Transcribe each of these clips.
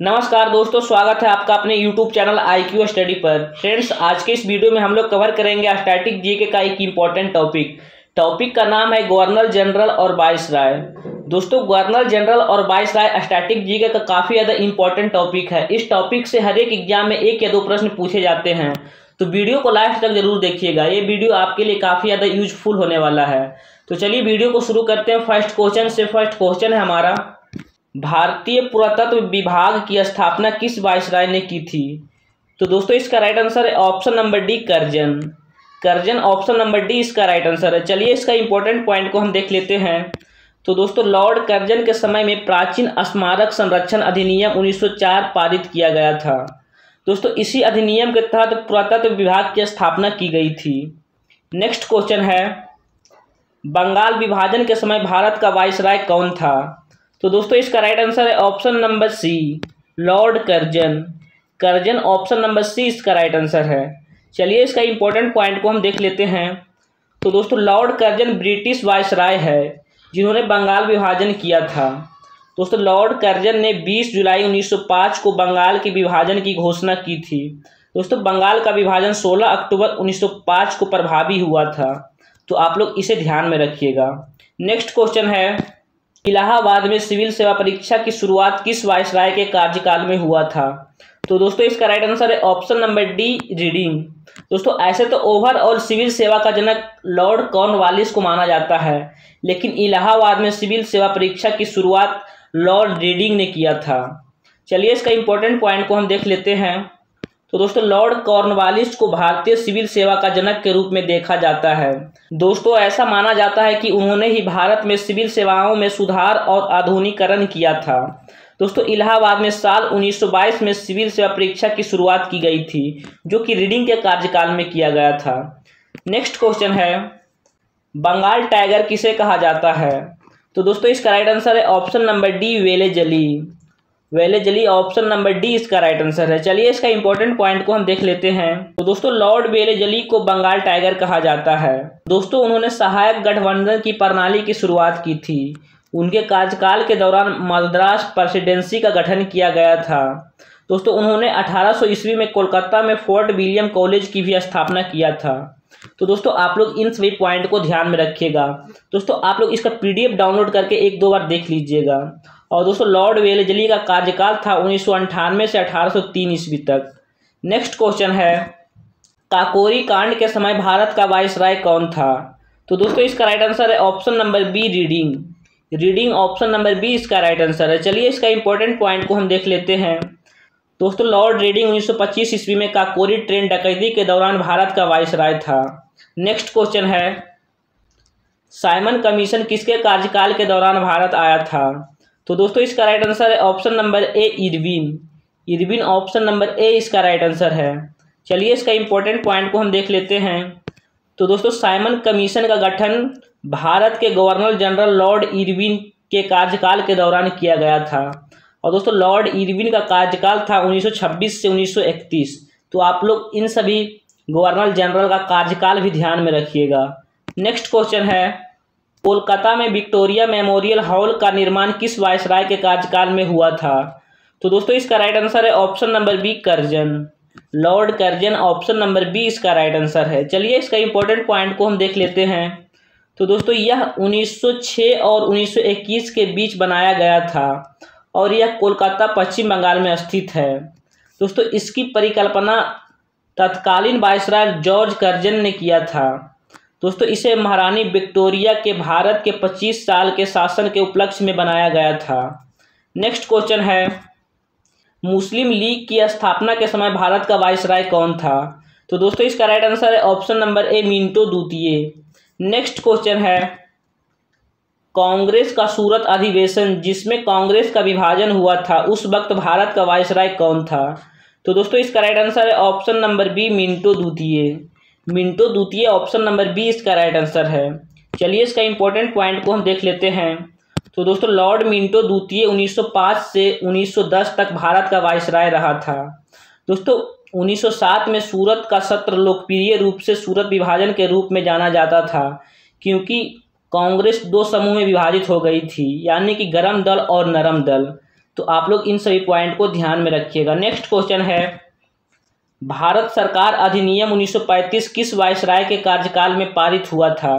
नमस्कार दोस्तों, स्वागत है आपका अपने YouTube चैनल IQ स्टडी पर। फ्रेंड्स, आज के इस वीडियो में हम लोग कवर करेंगे स्टैटिक जीके का एक इम्पॉर्टेंट टॉपिक का नाम है गवर्नर जनरल और वाइसराय। दोस्तों, गवर्नर जनरल और वाइसराय स्टैटिक जीके का काफ़ी ज़्यादा इंपॉर्टेंट टॉपिक है। इस टॉपिक से हर एक एग्जाम में 1 या 2 प्रश्न पूछे जाते हैं, तो वीडियो को लास्ट तक जरूर देखिएगा। ये वीडियो आपके लिए काफ़ी ज़्यादा यूजफुल होने वाला है। तो चलिए वीडियो को शुरू करते हैं फर्स्ट क्वेश्चन से। फर्स्ट क्वेश्चन है हमारा, भारतीय पुरातत्व विभाग की स्थापना किस वाइसराय ने की थी? तो दोस्तों, इसका राइट आंसर है option number D, Curzon. Option number D इसका राइट आंसर है। चलिए इसका इंपॉर्टेंट पॉइंट को हम देख लेते हैं। तो दोस्तों, लॉर्ड कर्जन के समय में प्राचीन स्मारक संरक्षण अधिनियम 1904 पारित किया गया था। दोस्तों, इसी अधिनियम के तहत पुरातत्व विभाग की स्थापना की गई थी। नेक्स्ट क्वेश्चन है, बंगाल विभाजन के समय भारत का वाइसराय कौन था? तो दोस्तों, इसका राइट आंसर है option number C, Lord Curzon. Option number C इसका राइट आंसर है। चलिए इसका इंपॉर्टेंट पॉइंट को हम देख लेते हैं। तो दोस्तों, लॉर्ड कर्जन ब्रिटिश वाइसराय है जिन्होंने बंगाल विभाजन किया था। दोस्तों, लॉर्ड कर्जन ने 20 जुलाई 1905 को बंगाल के विभाजन की घोषणा की थी। दोस्तों, बंगाल का विभाजन 16 अक्टूबर 1905 को प्रभावी हुआ था, तो आप लोग इसे ध्यान में रखिएगा। नेक्स्ट क्वेश्चन है, इलाहाबाद में सिविल सेवा परीक्षा की शुरुआत किस वाइसराय के कार्यकाल में हुआ था? तो दोस्तों, इसका राइट आंसर है ऑप्शन नंबर डी, रीडिंग। दोस्तों, ऐसे तो ओवरऑल सिविल सेवा का जनक लॉर्ड कॉर्नवालिस को माना जाता है, लेकिन इलाहाबाद में सिविल सेवा परीक्षा की शुरुआत लॉर्ड रीडिंग ने किया था। चलिए इसका इंपॉर्टेंट पॉइंट को हम देख लेते हैं। तो दोस्तों, लॉर्ड कॉर्नवालिस को भारतीय सिविल सेवा का जनक के रूप में देखा जाता है। दोस्तों, ऐसा माना जाता है कि उन्होंने ही भारत में सिविल सेवाओं में सुधार और आधुनिकीकरण किया था। दोस्तों, इलाहाबाद में साल 1922 में सिविल सेवा परीक्षा की शुरुआत की गई थी, जो कि रीडिंग के कार्यकाल में किया गया था। नेक्स्ट क्वेश्चन है, बंगाल टाइगर किसे कहा जाता है? तो दोस्तों, इसका राइट आंसर है option number D, Wellesley. Option number D इसका राइट आंसर है। चलिए इसका इंपॉर्टेंट पॉइंट को हम देख लेते हैं। तो दोस्तों, लॉर्ड वेलेजली को बंगाल टाइगर कहा जाता है। दोस्तों, उन्होंने सहायक गठबंधन की प्रणाली की शुरुआत की थी। उनके कार्यकाल के दौरान मद्रास प्रेसिडेंसी का गठन किया गया था। दोस्तों, उन्होंने 1800 ईस्वी में कोलकाता में फोर्ट विलियम कॉलेज की भी स्थापना किया था। तो दोस्तों, आप लोग इन सभी पॉइंट को ध्यान में रखिएगा। दोस्तों, आप लोग इसका PDF डाउनलोड करके 1-2 बार देख लीजिएगा। और दोस्तों, लॉर्ड वेलेजली का कार्यकाल था 1998 से 1803 ईस्वी तक। नेक्स्ट क्वेश्चन है, काकोरी कांड के समय भारत का वाइसराय कौन था? तो दोस्तों, इसका राइट आंसर है option number B, reading. Option number B इसका राइट आंसर है। चलिए इसका इंपॉर्टेंट पॉइंट को हम देख लेते हैं। दोस्तों, लॉर्ड रीडिंग 1925 ईस्वी में काकोरी ट्रेन डकैती के दौरान भारत का वाइसराय था। नेक्स्ट क्वेश्चन है, साइमन कमीशन किसके कार्यकाल के दौरान भारत आया था? तो दोस्तों, इसका राइट आंसर है option number A, Irwin. Option number A इसका राइट आंसर है। चलिए इसका इंपॉर्टेंट पॉइंट को हम देख लेते हैं। तो दोस्तों, साइमन कमीशन का गठन भारत के गवर्नर जनरल लॉर्ड इरविन के कार्यकाल के दौरान किया गया था। और दोस्तों, लॉर्ड इरविन का कार्यकाल था 1926 से 1931। तो आप लोग इन सभी गवर्नर जनरल का कार्यकाल भी ध्यान में रखिएगा। नेक्स्ट क्वेश्चन है, कोलकाता में विक्टोरिया मेमोरियल हॉल का निर्माण किस वाइसराय के कार्यकाल में हुआ था? तो दोस्तों, इसका राइट आंसर है option number B, Lord Curzon. Option number B इसका राइट आंसर है। चलिए इसका इंपॉर्टेंट पॉइंट को हम देख लेते हैं। तो दोस्तों, यह 1906 और 1921 के बीच बनाया गया था और यह कोलकाता, पश्चिम बंगाल में स्थित है। दोस्तों, इसकी परिकल्पना तत्कालीन वाइसराय जॉर्ज कर्जन ने किया था। दोस्तों, इसे महारानी विक्टोरिया के भारत के 25 साल के शासन के उपलक्ष्य में बनाया गया था। नेक्स्ट क्वेश्चन है, मुस्लिम लीग की स्थापना के समय भारत का वाइसराय कौन था? तो दोस्तों, इसका राइट आंसर है ऑप्शन नंबर ए, मिंटो द्वितीय। नेक्स्ट क्वेश्चन है, कांग्रेस का सूरत अधिवेशन जिसमें कांग्रेस का विभाजन हुआ था, उस वक्त भारत का वाइसराय कौन था? तो दोस्तों, इसका राइट आंसर है ऑप्शन नंबर बी, मिंटो द्वितीय। ऑप्शन नंबर बी इसका राइट आंसर है। चलिए इसका इंपॉर्टेंट पॉइंट को हम देख लेते हैं। तो दोस्तों, लॉर्ड मिंटो द्वितीय 1905 से 1910 तक भारत का वाइसराय रहा था। दोस्तों, 1907 में सूरत का सत्र लोकप्रिय रूप से सूरत विभाजन के रूप में जाना जाता था, क्योंकि कांग्रेस 2 समूह में विभाजित हो गई थी, यानी कि गर्म दल और नरम दल। तो आप लोग इन सभी पॉइंट को ध्यान में रखिएगा। नेक्स्ट क्वेश्चन है, भारत सरकार अधिनियम 1935 किस वायसराय के कार्यकाल में पारित हुआ था?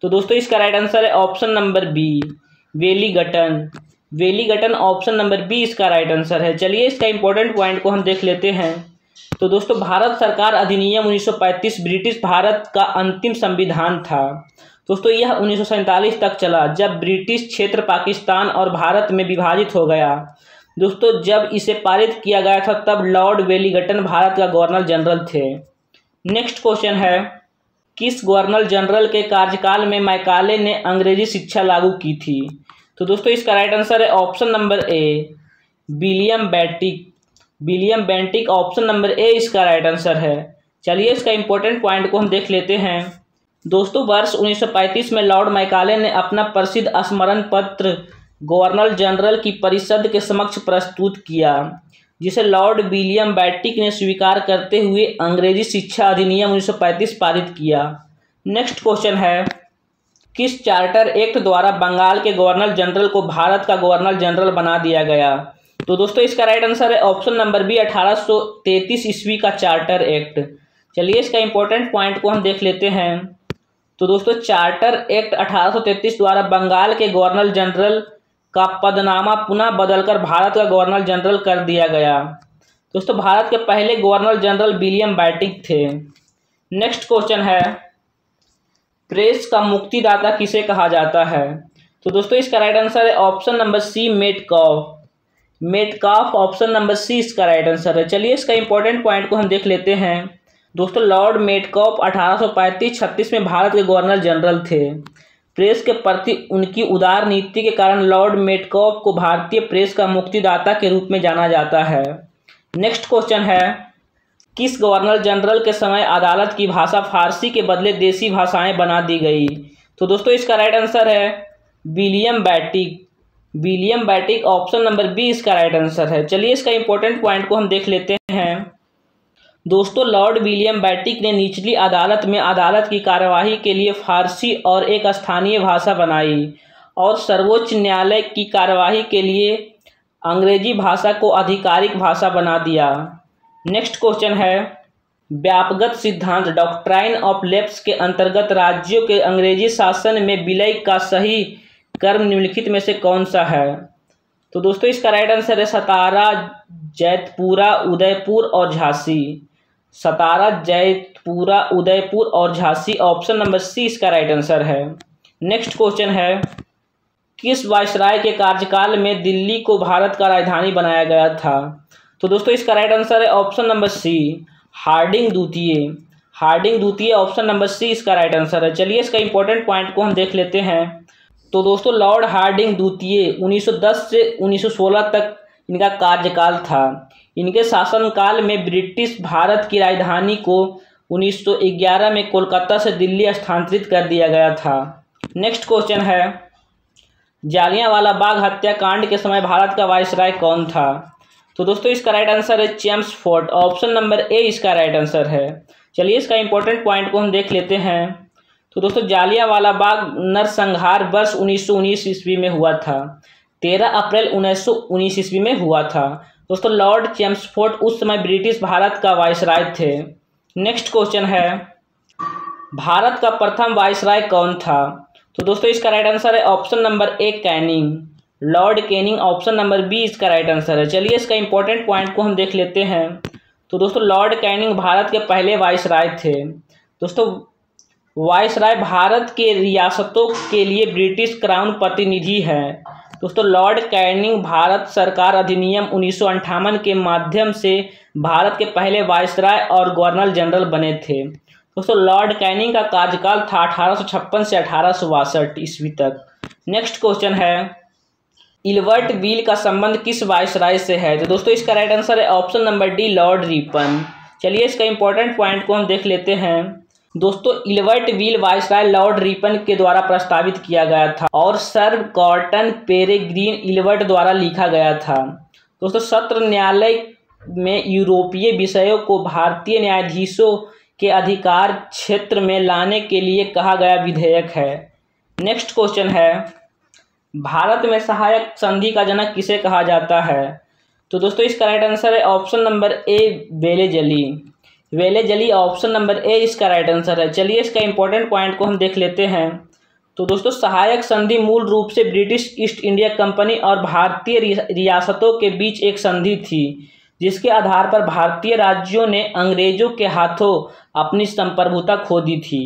तो दोस्तों इसका राइट आंसर है option number B, Wellington. Wellington option number B इसका राइट आंसर है। चलिए इसका इंपॉर्टेंट पॉइंट को हम देख लेते हैं। तो दोस्तों भारत सरकार अधिनियम 1935 ब्रिटिश भारत का अंतिम संविधान था। दोस्तों यह 1947 तक चला, जब ब्रिटिश क्षेत्र पाकिस्तान और भारत में विभाजित हो गया। दोस्तों जब इसे पारित किया गया था तब लॉर्ड वेलिंगटन भारत का गवर्नर जनरल थे। नेक्स्ट क्वेश्चन है, किस गवर्नर जनरल के कार्यकाल में मैकाले ने अंग्रेजी शिक्षा लागू की थी? तो दोस्तों इसका राइट आंसर है option number A, William Bentinck. William Bentinck option number A इसका राइट आंसर है। चलिए इसका इंपॉर्टेंट पॉइंट को हम देख लेते हैं। दोस्तों वर्ष 1935 में लॉर्ड मैकाले ने अपना प्रसिद्ध स्मरण पत्र गवर्नर जनरल की परिषद के समक्ष प्रस्तुत किया, जिसे लॉर्ड विलियम बेंटिक ने स्वीकार करते हुए अंग्रेजी शिक्षा अधिनियम 1935 पारित किया। नेक्स्ट क्वेश्चन है, किस चार्टर एक्ट द्वारा बंगाल के गवर्नर जनरल को भारत का गवर्नर जनरल बना दिया गया? तो दोस्तों इसका राइट आंसर है ऑप्शन नंबर बी, 1833 ईस्वी का चार्टर एक्ट। चलिए इसका इंपॉर्टेंट पॉइंट को हम देख लेते हैं। तो दोस्तों चार्टर एक्ट 1833 द्वारा बंगाल के गवर्नर जनरल का पदनामा पुनः बदलकर भारत का गवर्नर जनरल कर दिया गया। दोस्तों भारत के पहले गवर्नर जनरल विलियम बेंटिक थे। नेक्स्ट क्वेश्चन है, प्रेस का मुक्तिदाता किसे कहा जाता है? तो दोस्तों इसका राइट आंसर है option number C, Metcalfe. Metcalfe option number C इसका राइट आंसर है। चलिए इसका इंपॉर्टेंट पॉइंट को हम देख लेते हैं। दोस्तों लॉर्ड मेटकाफ 1835-36 में भारत के गवर्नर जनरल थे। प्रेस के प्रति उनकी उदार नीति के कारण लॉर्ड मेटकाफ को भारतीय प्रेस का मुक्तिदाता के रूप में जाना जाता है। नेक्स्ट क्वेश्चन है, किस गवर्नर जनरल के समय अदालत की भाषा फारसी के बदले देसी भाषाएं बना दी गई? तो दोस्तों इसका राइट आंसर है William Bentinck. William Bentinck option number B इसका राइट आंसर है। चलिए इसका इंपॉर्टेंट पॉइंट को हम देख लेते हैं। दोस्तों लॉर्ड विलियम बेंटिक ने निचली अदालत में अदालत की कार्यवाही के लिए फारसी और एक स्थानीय भाषा बनाई और सर्वोच्च न्यायालय की कार्यवाही के लिए अंग्रेजी भाषा को आधिकारिक भाषा बना दिया। नेक्स्ट क्वेश्चन है, व्यापगत सिद्धांत डॉक्ट्राइन ऑफ लेप्स के अंतर्गत राज्यों के अंग्रेजी शासन में विलय का सही क्रम निम्नलिखित में से कौन सा है? तो दोस्तों इसका राइट आंसर है सतारा, जैतपुरा, उदयपुर और झांसी। सतारा, जैतपुरा, उदयपुर और झांसी ऑप्शन नंबर सी इसका राइट आंसर है। नेक्स्ट क्वेश्चन है, किस वायसराय के कार्यकाल में दिल्ली को भारत का राजधानी बनाया गया था? तो दोस्तों इसका राइट आंसर है ऑप्शन नंबर सी, हार्डिंग द्वितीय। हार्डिंग द्वितीय ऑप्शन नंबर सी इसका राइट आंसर है। चलिए इसका इंपॉर्टेंट पॉइंट को हम देख लेते हैं। तो दोस्तों लॉर्ड हार्डिंग द्वितीय 1910 से 1916 तक इनका कार्यकाल था। इनके शासनकाल में ब्रिटिश भारत की राजधानी को 1911 में कोलकाता से दिल्ली स्थानांतरित कर दिया गया था। नेक्स्ट क्वेश्चन है, जालियांवाला बाग हत्याकांड के समय भारत का वायसराय कौन था? तो दोस्तों इसका राइट आंसर है चेम्सफोर्ड। ऑप्शन नंबर ए इसका राइट आंसर है। चलिए इसका इंपॉर्टेंट पॉइंट को हम देख लेते हैं। तो दोस्तों जालियांवाला बाग नरसंहार वर्ष 1919 ईस्वी में हुआ था। 13 अप्रैल 1919 ईस्वी में हुआ था। दोस्तों लॉर्ड चेम्सफोर्ड उस समय ब्रिटिश भारत का वायसराय थे। नेक्स्ट क्वेश्चन है, भारत का प्रथम वायसराय कौन था? तो दोस्तों इसका राइट आंसर है option number A, Canning. Lord Canning option number B इसका राइट आंसर है। चलिए इसका इंपॉर्टेंट पॉइंट को हम देख लेते हैं। तो दोस्तों लॉर्ड कैनिंग भारत के पहले वायसराय थे। दोस्तों वायसराय भारत के रियासतों के लिए ब्रिटिश क्राउन प्रतिनिधि है। दोस्तों लॉर्ड कैनिंग भारत सरकार अधिनियम 1958 के माध्यम से भारत के पहले वायसराय और गवर्नर जनरल बने थे। दोस्तों लॉर्ड कैनिंग का कार्यकाल था 1856 से 1862 ईस्वी तक। नेक्स्ट क्वेश्चन है, इल्बर्ट व्हील का संबंध किस वायसराय से है? तो दोस्तों इसका राइट आंसर है option number D, Lord Ripon. चलिए इसका इंपॉर्टेंट पॉइंट को हम देख लेते हैं। दोस्तों Ilbert wheel viceroy Lord Ripon के द्वारा प्रस्तावित किया गया था और सर गॉर्टन पेरेग्रीन इल्बर्ट द्वारा लिखा गया था। दोस्तों सत्र न्यायालय में यूरोपीय विषयों को भारतीय न्यायाधीशों के अधिकार क्षेत्र में लाने के लिए कहा गया विधेयक है। नेक्स्ट क्वेश्चन है, भारत में सहायक संधि का जनक किसे कहा जाता है? तो दोस्तों इसका राइट आंसर है option number A, Wellesley. Wellesley option number A इसका राइट आंसर है। चलिए इसका इंपॉर्टेंट पॉइंट को हम देख लेते हैं। तो दोस्तों सहायक संधि मूल रूप से ब्रिटिश ईस्ट इंडिया कंपनी और भारतीय रियासतों के बीच एक संधि थी, जिसके आधार पर भारतीय राज्यों ने अंग्रेजों के हाथों अपनी संप्रभुता खो दी थी।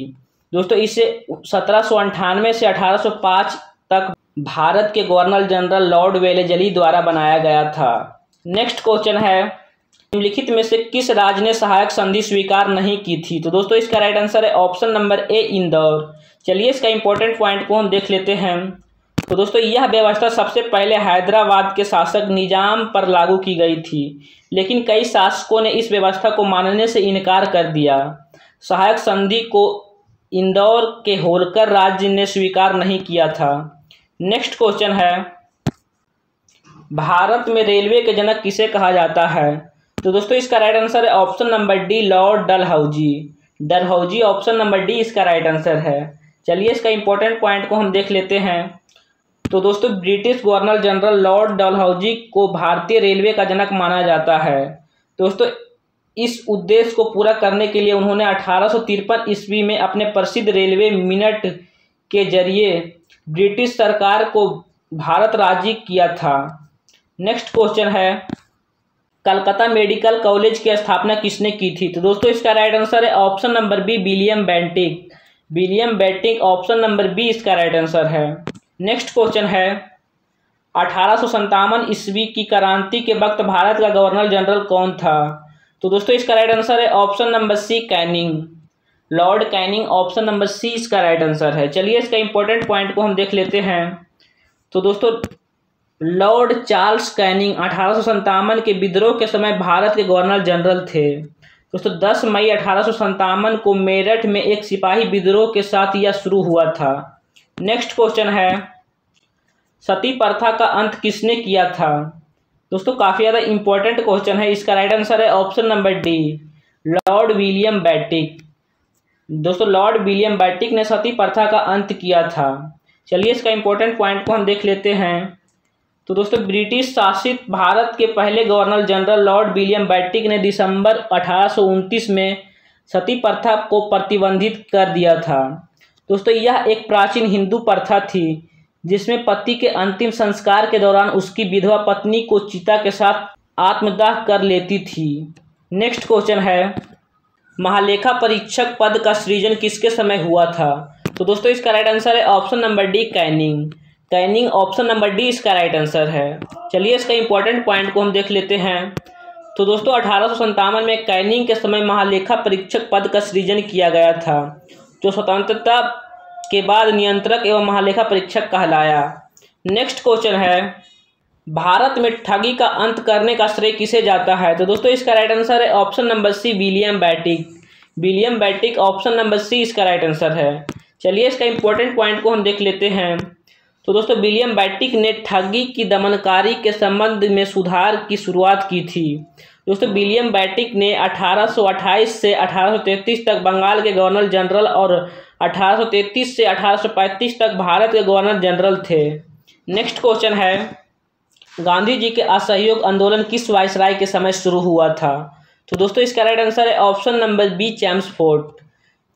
दोस्तों इसे 1798 से 1805 तक भारत के गवर्नर जनरल लॉर्ड वेलेजली द्वारा बनाया गया था। नेक्स्ट क्वेश्चन है, निम्नलिखित में से किस राज्य ने सहायक संधि स्वीकार नहीं की थी? तो दोस्तों इसका राइट आंसर है ऑप्शन नंबर ए, इंदौर। चलिए इसका इंपॉर्टेंट पॉइंट को हम देख लेते हैं। तो दोस्तों यह व्यवस्था सबसे पहले हैदराबाद के शासक निजाम पर लागू की गई थी, लेकिन कई शासकों ने इस व्यवस्था को मानने से इनकार कर दिया। सहायक संधि को इंदौर के होलकर राज्य ने स्वीकार नहीं किया था। नेक्स्ट क्वेश्चन है, भारत में रेलवे के जनक किसे कहा जाता है? तो दोस्तों इसका राइट आंसर है option number D, Lord Dalhousie. Dalhousie option number D इसका राइट आंसर है। चलिए इसका इंपॉर्टेंट पॉइंट को हम देख लेते हैं। तो दोस्तों British governor general Lord Dalhousie को भारतीय रेलवे का जनक माना जाता है। दोस्तों इस उद्देश्य को पूरा करने के लिए उन्होंने 1853 ईस्वी में अपने प्रसिद्ध रेलवे मिनट के जरिए ब्रिटिश सरकार को भारत राज्य किया था। नेक्स्ट क्वेश्चन है, कलकत्ता मेडिकल कॉलेज की स्थापना किसने की थी? तो दोस्तों इसका राइट आंसर है option number B, William Bentinck. William Bentinck option number B इसका राइट आंसर है। नेक्स्ट क्वेश्चन है, 1857 ईस्वी की क्रांति के वक्त भारत का गवर्नर जनरल कौन था? तो दोस्तों इसका राइट आंसर है option number C, Canning. Lord Canning option number C इसका राइट आंसर है। चलिए इसका इंपॉर्टेंट पॉइंट को हम देख लेते हैं। तो दोस्तों लॉर्ड चार्ल्स कैनिंग 1857 के विद्रोह के समय भारत के गवर्नर जनरल थे। दोस्तों 10 मई 1857 को मेरठ में एक सिपाही विद्रोह के साथ यह शुरू हुआ था। नेक्स्ट क्वेश्चन है, सती प्रथा का अंत किसने किया था? दोस्तों काफ़ी ज़्यादा इंपॉर्टेंट क्वेश्चन है। इसका राइट आंसर है option number D, Lord William Bentinck. दोस्तों लॉर्ड विलियम बेंटिक ने सती प्रथा का अंत किया था। चलिए इसका इंपॉर्टेंट पॉइंट को हम देख लेते हैं। तो दोस्तों ब्रिटिश शासित भारत के पहले governor general Lord William Bentinck ने दिसंबर 1829 में सती प्रथा को प्रतिबंधित कर दिया था। दोस्तों यह एक प्राचीन हिंदू प्रथा थी, जिसमें पति के अंतिम संस्कार के दौरान उसकी विधवा पत्नी को चिता के साथ आत्मदाह कर लेती थी। नेक्स्ट क्वेश्चन है, महालेखा परीक्षक पद का सृजन किसके समय हुआ था? तो दोस्तों इसका राइट आंसर है option number D, Canning. Canning option number D इसका राइट आंसर है। चलिए इसका इंपॉर्टेंट पॉइंट को हम देख लेते हैं। तो दोस्तों 1857 में कैनिंग के समय महालेखा परीक्षक पद का सृजन किया गया था, जो स्वतंत्रता के बाद नियंत्रक एवं महालेखा परीक्षक कहलाया। नेक्स्ट क्वेश्चन है, भारत में ठगी का अंत करने का श्रेय किसे जाता है? तो दोस्तों इसका राइट आंसर है option number C, William Bentinck. William Bentinck option number C इसका राइट आंसर है। चलिए इसका इंपॉर्टेंट पॉइंट को हम देख लेते हैं। तो दोस्तों विलियम बेंटिक ने ठगी की दमनकारी के संबंध में सुधार की शुरुआत की थी। दोस्तों विलियम बेंटिक ने 1828 से 1833 तक बंगाल के गवर्नर जनरल और 1833 से 1835 तक भारत के गवर्नर जनरल थे। नेक्स्ट क्वेश्चन है, गांधी जी के असहयोग आंदोलन किस वायसराय के समय शुरू हुआ था? तो दोस्तों इसका राइट आंसर है ऑप्शन नंबर बी, चैम्सफोर्ड।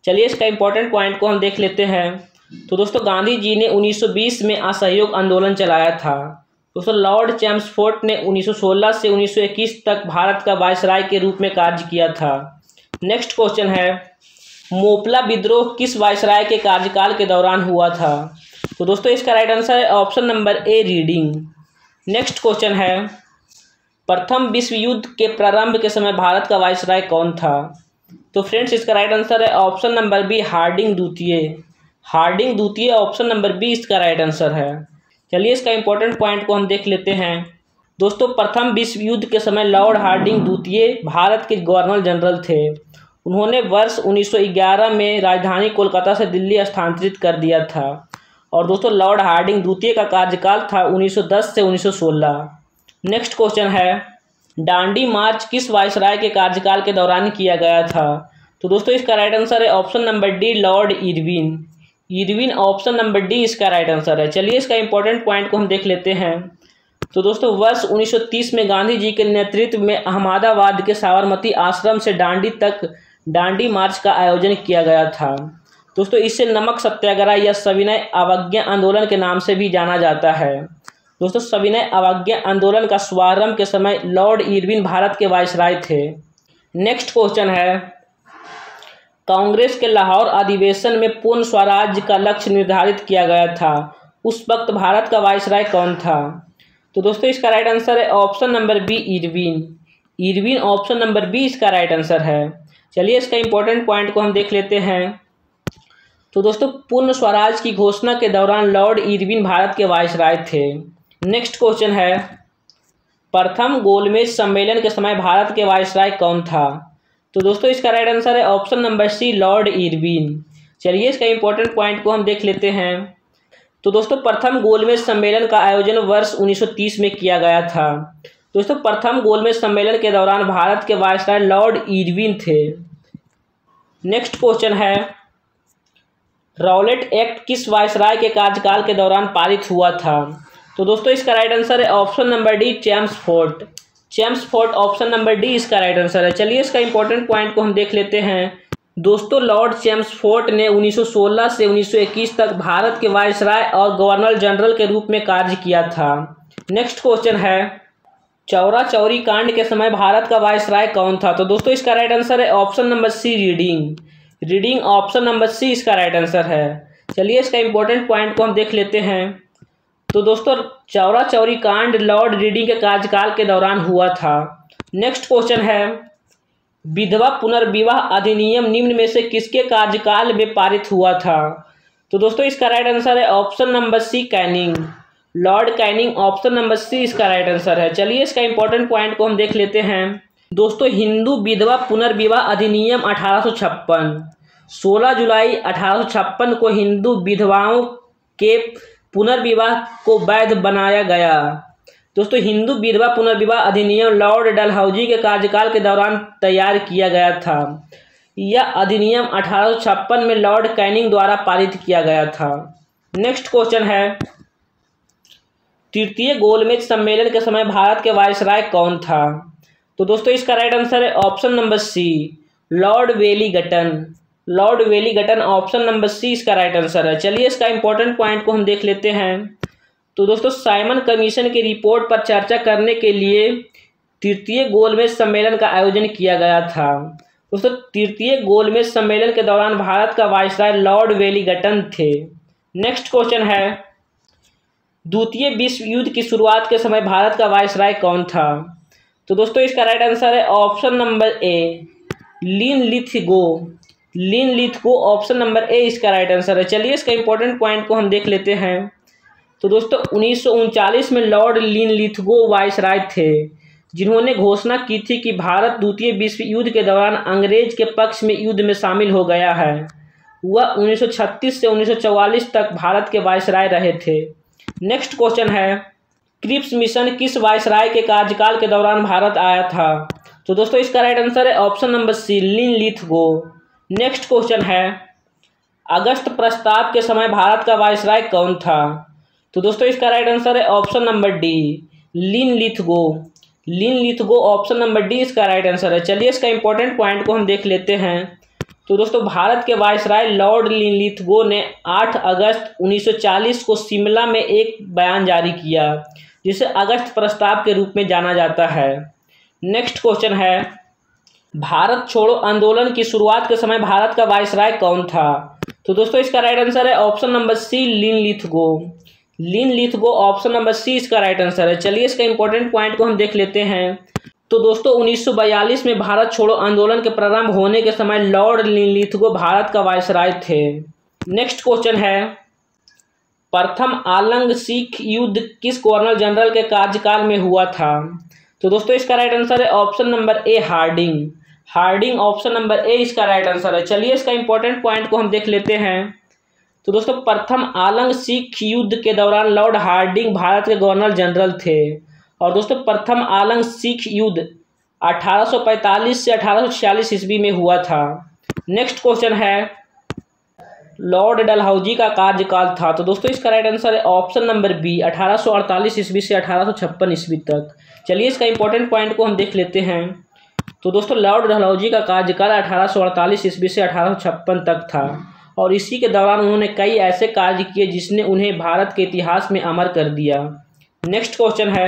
चलिए इसका इंपॉर्टेंट पॉइंट को हम देख लेते हैं। तो दोस्तों गांधी जी ने 1920 में असहयोग आंदोलन चलाया था। दोस्तों लॉर्ड चैम्सफोर्ड ने 1916 से 1921 तक भारत का वायसराय के रूप में कार्य किया था। नेक्स्ट क्वेश्चन है, मोपला विद्रोह किस वायसराय के कार्यकाल के दौरान हुआ था? तो दोस्तों इसका राइट आंसर है ऑप्शन नंबर ए, रीडिंग। नेक्स्ट क्वेश्चन है, प्रथम विश्व युद्ध के प्रारंभ के समय भारत का वायसराय कौन था? तो फ्रेंड्स इसका राइट आंसर है ऑप्शन नंबर बी, हार्डिंग द्वितीय। हार्डिंग द्वितीय ऑप्शन नंबर बी इसका राइट आंसर है। चलिए इसका इंपॉर्टेंट पॉइंट को हम देख लेते हैं। दोस्तों प्रथम विश्व युद्ध के समय लॉर्ड हार्डिंग द्वितीय भारत के गवर्नर जनरल थे। उन्होंने वर्ष 1911 में राजधानी कोलकाता से दिल्ली स्थानांतरित कर दिया था। और दोस्तों लॉर्ड हार्डिंग द्वितीय का कार्यकाल था 1910 से 1916। नेक्स्ट क्वेश्चन है, डांडी मार्च किस वायसराय के कार्यकाल के दौरान किया गया था? तो दोस्तों इसका राइट आंसर है option number D, Lord Irwin. Irwin option number D इसका राइट आंसर है। चलिए इसका इंपॉर्टेंट पॉइंट को हम देख लेते हैं। तो दोस्तों वर्ष 1930 में गांधी जी के नेतृत्व में अहमदाबाद के साबरमती आश्रम से दांडी तक दांडी मार्च का आयोजन किया गया था। दोस्तों इसे नमक सत्याग्रह या सविनय अवज्ञा आंदोलन के नाम से भी जाना जाता है। दोस्तों सविनय अवज्ञा आंदोलन का शुभारंभ के समय लॉर्ड इरविन भारत के वायसराय थे। नेक्स्ट क्वेश्चन है, कांग्रेस के लाहौर अधिवेशन में पूर्ण स्वराज्य का लक्ष्य निर्धारित किया गया था, उस वक्त भारत का वायसराय कौन था? तो दोस्तों इसका राइट आंसर है option number B Irwin. Irwin option number B इसका राइट आंसर है। चलिए इसका इंपॉर्टेंट पॉइंट को हम देख लेते हैं। तो दोस्तों पूर्ण स्वराज की घोषणा के दौरान लॉर्ड इरविन भारत के वायसराय थे। नेक्स्ट क्वेश्चन है, प्रथम गोलमेज सम्मेलन के समय भारत के वायसराय कौन था? तो दोस्तों इसका राइट आंसर है option number C Lord Irwin. चलिए इसका इंपॉर्टेंट पॉइंट को हम देख लेते हैं। तो दोस्तों प्रथम गोलमेज सम्मेलन का आयोजन वर्ष 1930 में किया गया था। दोस्तों प्रथम गोलमेज सम्मेलन के दौरान भारत के वायसराय लॉर्ड इरविन थे। नेक्स्ट क्वेश्चन है, रॉलेट एक्ट किस वायसराय के कार्यकाल के दौरान पारित हुआ था? तो दोस्तों इसका राइट आंसर है option number D Chelmsford. Chelmsford option number D इसका राइट आंसर है। चलिए इसका इंपॉर्टेंट पॉइंट को हम देख लेते हैं। दोस्तों लॉर्ड चेम्सफोर्ड ने 1916 से 1921 तक भारत के वायसराय और गवर्नर जनरल के रूप में कार्य किया था। नेक्स्ट क्वेश्चन है, चौरा चौरी कांड के समय भारत का वायसराय कौन था? तो दोस्तों इसका राइट आंसर है option number C Reading. Reading option number C इसका राइट आंसर है। चलिए इसका इंपॉर्टेंट पॉइंट को हम देख लेते हैं। तो दोस्तों चौरा चौरी कांड लॉर्ड रीडिंग के कार्यकाल के दौरान हुआ था। नेक्स्ट क्वेश्चन है, विधवा पुनर्विवाह अधिनियम निम्न में से किसके कार्यकाल में पारित हुआ था? तो दोस्तों इसका राइट आंसर है option number C Canning. Lord Canning option number C इसका राइट आंसर है। चलिए इसका इंपॉर्टेंट पॉइंट को हम देख लेते हैं। दोस्तों हिंदू विधवा पुनर्विवाह अधिनियम 1856 16 जुलाई 1856 को हिंदू विधवाओं के पुनर्विवाह को वैध बनाया गया। दोस्तों हिंदू विधवा पुनर्विवाह अधिनियम लॉर्ड डलहौजी के कार्यकाल के दौरान तैयार किया गया था। यह अधिनियम 1856 में लॉर्ड कैनिंग द्वारा पारित किया गया था। नेक्स्ट क्वेश्चन है, तृतीय गोलमेज सम्मेलन के समय भारत के वायसराय कौन था? तो दोस्तों इसका राइट आंसर है option number C Lord Wellington. Lord Wellington option number C इसका राइट आंसर है। चलिए इसका इंपॉर्टेंट पॉइंट को हम देख लेते हैं। तो दोस्तों साइमन कमीशन की रिपोर्ट पर चर्चा करने के लिए तृतीय गोलमेज सम्मेलन का आयोजन किया गया था। दोस्तों तृतीय गोलमेज सम्मेलन के दौरान भारत का वायसराय लॉर्ड वेलिंगटन थे। नेक्स्ट क्वेश्चन है, द्वितीय विश्व युद्ध की शुरुआत के समय भारत का वायसराय कौन था? तो दोस्तों इसका राइट आंसर है option number A Linlithgow. Linlithgow option number A इसका राइट आंसर है। चलिए इसका इंपॉर्टेंट पॉइंट को हम देख लेते हैं। तो दोस्तों 1939 में लॉर्ड लिनलिथगो वायसराय थे, जिन्होंने घोषणा की थी कि भारत द्वितीय विश्व युद्ध के दौरान अंग्रेज के पक्ष में युद्ध में शामिल हो गया है। वह 1936 से 1944 तक भारत के वायसराय रहे थे। नेक्स्ट क्वेश्चन है, क्रिप्स मिशन किस वायसराय के कार्यकाल के दौरान भारत आया था? तो दोस्तों इसका राइट आंसर है option number C Linlithgow. Next question है, अगस्त प्रस्ताव के समय भारत का वायसराय कौन था? तो दोस्तों इसका राइट आंसर है option number D Linlithgow. Linlithgow option number D इसका राइट आंसर है। चलिए इसका इंपॉर्टेंट पॉइंट को हम देख लेते हैं। तो दोस्तों भारत के वायसराय लॉर्ड लिनलिथगो ने 8 अगस्त 1940 को शिमला में एक बयान जारी किया, जिसे अगस्त प्रस्ताव के रूप में जाना जाता है। नेक्स्ट क्वेश्चन है, भारत छोड़ो आंदोलन की शुरुआत के समय भारत का वायसराय कौन था? तो दोस्तों इसका राइट आंसर है option number C Linlithgow. Linlithgow option number C इसका राइट आंसर है। चलिए इसका इंपॉर्टेंट पॉइंट को हम देख लेते हैं। तो दोस्तों 1942 में भारत छोड़ो आंदोलन के प्रारंभ होने के समय लॉर्ड लिनलिथगो भारत का वायसराय थे। नेक्स्ट क्वेश्चन है, प्रथम आलंग सिख युद्ध किस गवर्नर जनरल के कार्यकाल में हुआ था? तो दोस्तों इसका राइट आंसर है option number A Hardinge. Hardinge option number A इसका राइट आंसर है। चलिए इसका इंपॉर्टेंट पॉइंट को हम देख लेते हैं। तो दोस्तों प्रथम आलंग सिख युद्ध के दौरान लॉर्ड हार्डिंग भारत के गवर्नर जनरल थे। और दोस्तों प्रथम आलंग सिख युद्ध 1845 से 1846 ईस्वी में हुआ था। नेक्स्ट क्वेश्चन है, लॉर्ड डलहौजी का कार्यकाल था? तो दोस्तों इसका राइट आंसर है ऑप्शन नंबर बी, 1848 ईस्वी से 1856 ईस्वी तक। चलिए इसका इंपॉर्टेंट पॉइंट को हम देख लेते हैं। तो दोस्तों लॉर्ड डलहौजी का कार्यकाल 1848 ईस्वी से 1856 तक था और इसी के दौरान उन्होंने कई ऐसे कार्य किए जिसने उन्हें भारत के इतिहास में अमर कर दिया। नेक्स्ट क्वेश्चन है,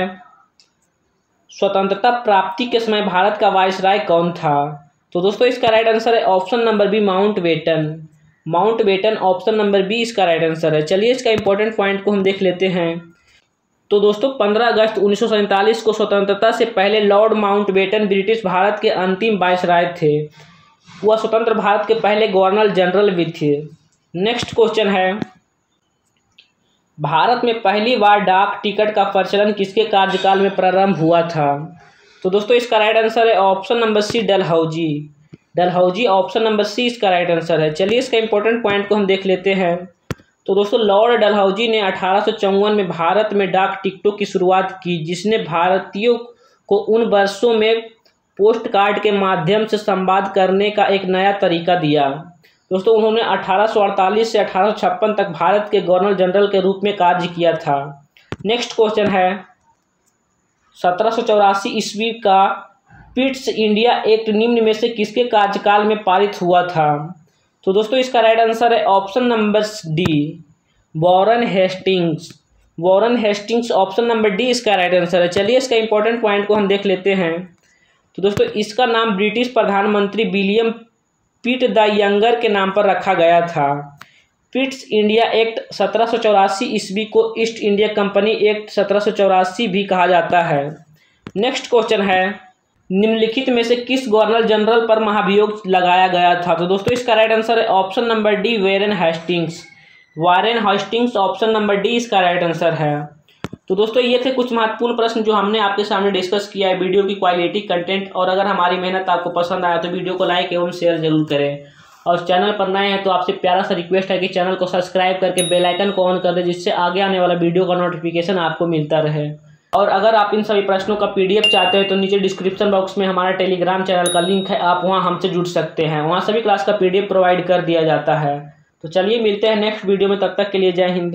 स्वतंत्रता प्राप्ति के समय भारत का वायसराय कौन था? तो दोस्तों इसका राइट आंसर है option number B, Mountbatten. Mountbatten option number B इसका राइट आंसर है। चलिए इसका इंपॉर्टेंट पॉइंट को हम देख लेते हैं। तो दोस्तों 15 अगस्त 1947 को स्वतंत्रता से पहले लॉर्ड माउंटबेटन ब्रिटिश भारत के अंतिम वायसराय थे। वह स्वतंत्र भारत के पहले गवर्नर जनरल भी थे। नेक्स्ट क्वेश्चन है, भारत में पहली बार डाक टिकट का प्रचलन किसके कार्यकाल में प्रारंभ हुआ था? तो दोस्तों इसका राइट आंसर है option number C, Dalhousie. Dalhousie option number C इसका राइट आंसर है। चलिए इसका इंपॉर्टेंट पॉइंट को हम देख लेते हैं। तो दोस्तों लॉर्ड डलहौजी ने 1854 में भारत में डाक टिकटों की शुरुआत की, जिसने भारतीयों को उन वर्षों में पोस्ट कार्ड के माध्यम से संवाद करने का एक नया तरीका दिया। दोस्तों उन्होंने 1848 से 1856 तक भारत के गवर्नर जनरल के रूप में कार्य किया था। नेक्स्ट क्वेश्चन है, 1784 ईस्वी का पिट्स इंडिया एक्ट निम्न में से किसके कार्यकाल में पारित हुआ था? तो दोस्तों इसका राइट आंसर है option number D, Warren Hastings. Warren Hastings option number D इसका राइट आंसर है। चलिए इसका इंपॉर्टेंट पॉइंट को हम देख लेते हैं। तो दोस्तों इसका नाम ब्रिटिश प्रधानमंत्री विलियम पिट द यंगर के नाम पर रखा गया था। पिट्स इंडिया एक्ट 1784 ईस्वी को ईस्ट इंडिया कंपनी एक्ट 1784 भी कहा जाता है। नेक्स्ट क्वेश्चन है, निम्नलिखित में से किस गवर्नर जनरल पर महाभियोग लगाया गया था? तो दोस्तों इसका राइट आंसर है option number D, Warren Hastings. Warren Hastings option number D इसका राइट आंसर है। तो दोस्तों ये थे कुछ महत्वपूर्ण प्रश्न जो हमने आपके सामने डिस्कस किया है। वीडियो की क्वालिटी, कंटेंट और अगर हमारी मेहनत आपको पसंद आया तो वीडियो को लाइक एवं शेयर जरूर करें। और चैनल पर नए हैं तो आपसे प्यारा सा रिक्वेस्ट है कि चैनल को सब्सक्राइब करके बेल आइकन को ऑन कर दें, जिससे आगे आने वाला वीडियो का नोटिफिकेशन आपको मिलता रहे। और अगर आप इन सभी प्रश्नों का PDF चाहते हैं तो नीचे डिस्क्रिप्शन बॉक्स में हमारा टेलीग्राम चैनल का लिंक है, आप वहां हमसे जुड़ सकते हैं। वहां सभी क्लास का PDF प्रोवाइड कर दिया जाता है। तो चलिए मिलते हैं नेक्स्ट वीडियो में, तब तक के लिए जय हिंद।